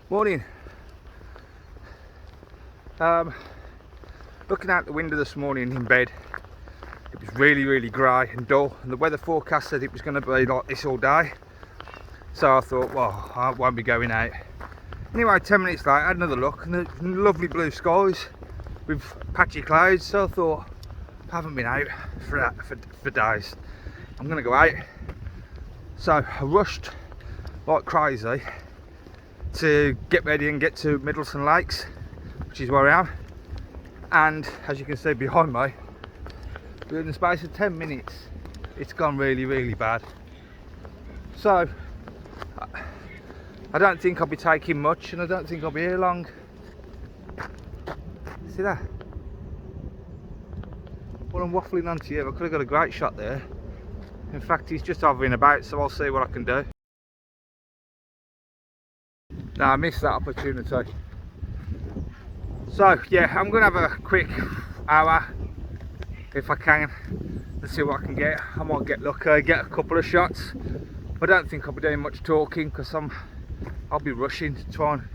Morning. Looking out the window this morning in bed, it was really grey and dull, and the weather forecast said it was going to be like this all day. So I thought, well, I won't be going out. Anyway, 10 minutes later, I had another look, and the lovely blue skies with patchy clouds. So I thought, I haven't been out for days. I'm going to go out. So I rushed like crazy to get ready and get to Middleton Lakes, which is where I am. And as you can see behind me, within the space of 10 minutes, it's gone really bad. So I don't think I'll be taking much, and I don't think I'll be here long. See that? Well, I'm waffling onto you. I could have got a great shot there. In fact, he's just hovering about, so I'll see what I can do. No, I missed that opportunity. So yeah, I'm gonna have a quick hour if I can. Let's see what I can get. I might get lucky, get a couple of shots. I don't think I'll be doing much talking because I'll be rushing to try and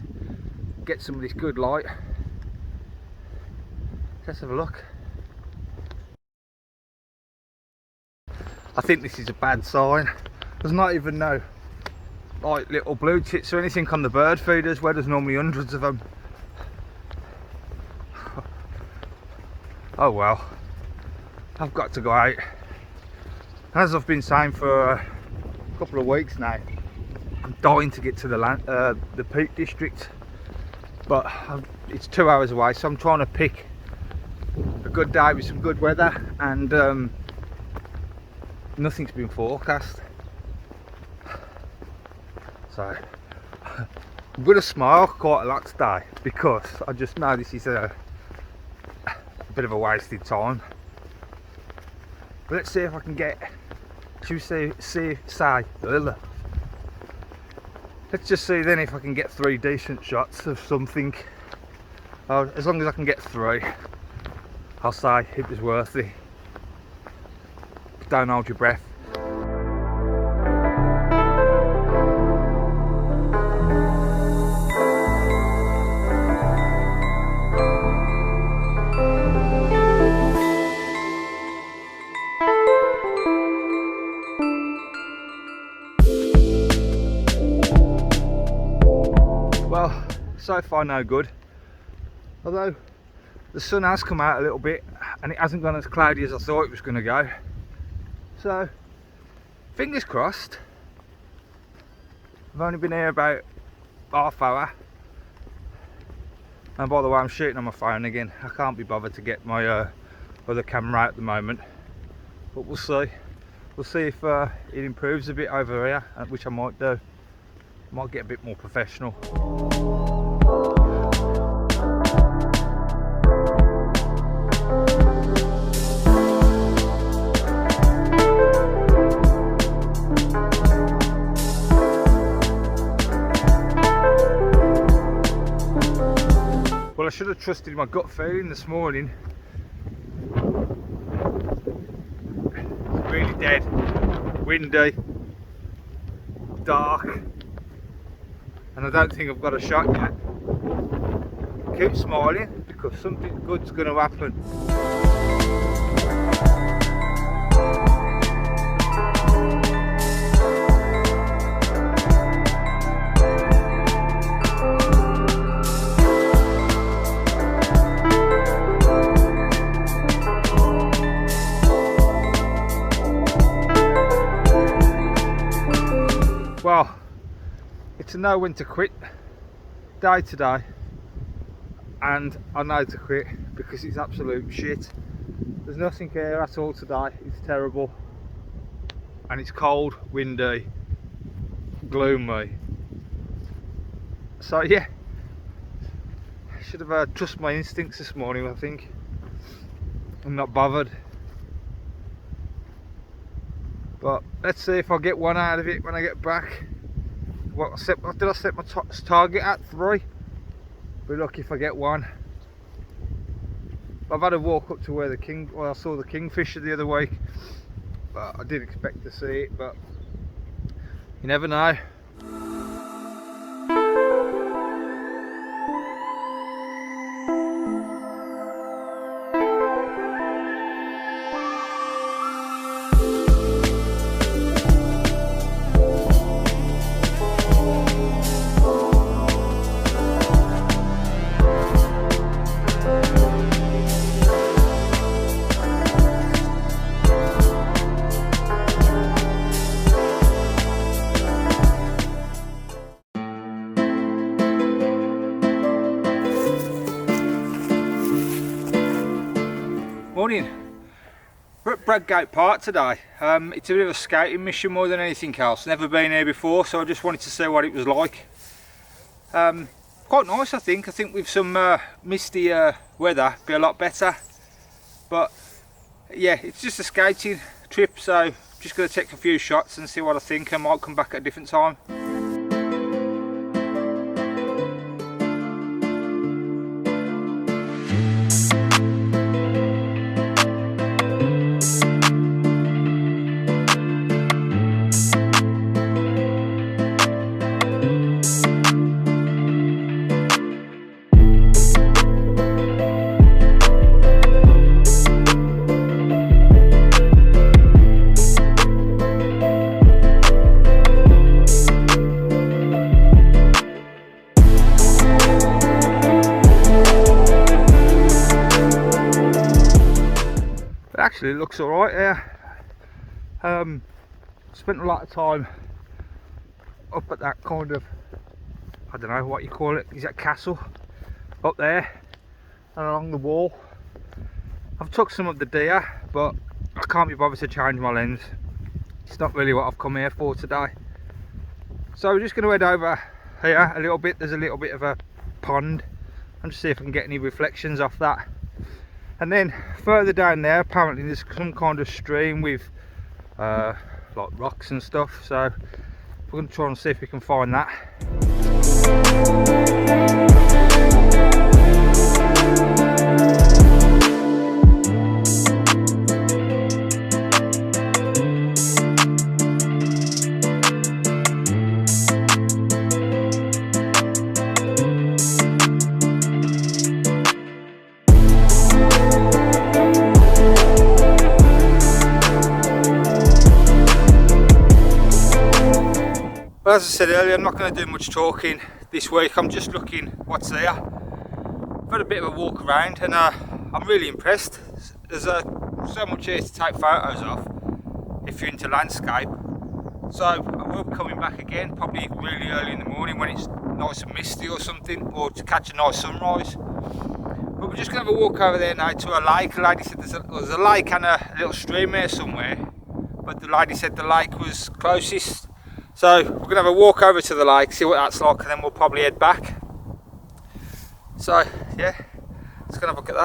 get some of this good light. Let's have a look. I think this is a bad sign. There's not even no like little blue tits or anything on the bird feeders where there's normally hundreds of them. Oh well, I've got to go out. As I've been saying for a couple of weeks now, I'm dying to get to the Peak District, but it's 2 hours away, so I'm trying to pick a good day with some good weather, and nothing's been forecast. So I'm going to smile quite a lot today because I just know this is a bit of a wasted time. But let's see if I can get let's just see then if I can get 3 decent shots of something. As long as I can get 3, I'll say it was worth it. But don't hold your breath. Well, so far no good, although the sun has come out a little bit and it hasn't gone as cloudy as I thought it was going to go, so fingers crossed. I've only been here about half hour, and by the way, I'm shooting on my phone again. I can't be bothered to get my other camera out at the moment, but we'll see if it improves a bit over here, which I might do. Might get a bit more professional. Well, I should have trusted my gut feeling this morning. It's really dead, windy, dark, and I don't think I've got a shot yet. Keep smiling because something good's going to happen. Well, it's a know when to quit day today, and I know to quit because it's absolute shit. There's nothing here at all today. It's terrible, and it's cold, windy, gloomy. So yeah, I should have trusted my instincts this morning. I think I'm not bothered, but let's see if I get one out of it when I get back. What did I set my target at? 3. Be lucky if I get 1. I've had a walk up to where I saw the kingfisher the other week, but I didn't expect to see it, but you never know. Bradgate Park today. It's a bit of a scouting mission more than anything else. Never been here before, so I just wanted to see what it was like. Quite nice, I think. I think with some misty weather, it'd be a lot better. But yeah, it's just a scouting trip, so just going to take a few shots and see what I think. I might come back at a different time. Actually, it looks alright here. Spent a lot of time up at that kind of, I don't know what you call it, is that castle? Up there and along the wall. I've took some of the deer, but I can't be bothered to change my lens. It's not really what I've come here for today. So we're just going to head over here a little bit. There's a little bit of a pond and just see if I can get any reflections off that. And then further down there, apparently there's some kind of stream with like rocks and stuff. So we're going to try and see if we can find that. Well, as I said earlier, I'm not going to do much talking this week. I'm just looking what's there. I've had a bit of a walk around and I'm really impressed. There's so much here to take photos of if you're into landscape. So I will be coming back again, probably really early in the morning when it's nice and misty or something, or to catch a nice sunrise. But we're just going to have a walk over there now to a lake. The lady said there's a lake and a little stream there somewhere, but the lady said the lake was closest. So we're going to have a walk over to the lake, see what that's like, and then we'll probably head back. So yeah, let's go and have a look at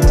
that.